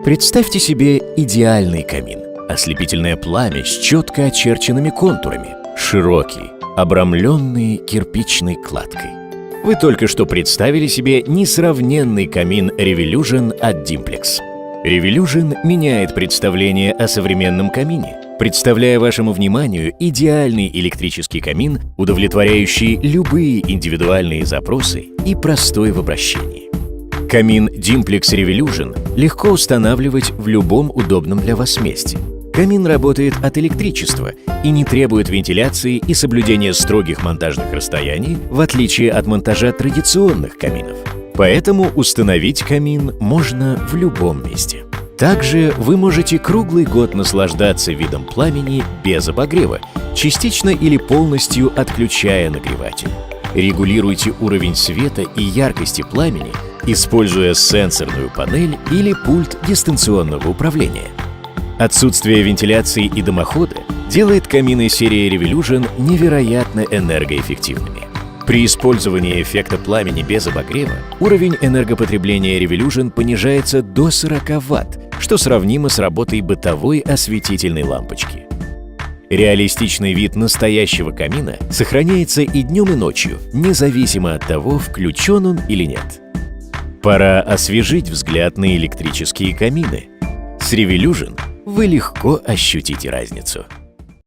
Представьте себе идеальный камин. Ослепительное пламя с четко очерченными контурами, широкий, обрамленный кирпичной кладкой. Вы только что представили себе несравненный камин Revolution от Dimplex. Revolution меняет представление о современном камине, представляя вашему вниманию идеальный электрический камин, удовлетворяющий любые индивидуальные запросы и простой в обращении. Камин Dimplex Revolution легко устанавливать в любом удобном для вас месте. Камин работает от электричества и не требует вентиляции и соблюдения строгих монтажных расстояний, в отличие от монтажа традиционных каминов. Поэтому установить камин можно в любом месте. Также вы можете круглый год наслаждаться видом пламени без обогрева, частично или полностью отключая нагреватель. Регулируйте уровень света и яркости пламени, используя сенсорную панель или пульт дистанционного управления. Отсутствие вентиляции и дымохода делает камины серии Revolution невероятно энергоэффективными. При использовании эффекта пламени без обогрева уровень энергопотребления Revolution понижается до 40 Вт, что сравнимо с работой бытовой осветительной лампочки. Реалистичный вид настоящего камина сохраняется и днем, и ночью, независимо от того, включен он или нет. Пора освежить взгляд на электрические камины. С Revolution вы легко ощутите разницу.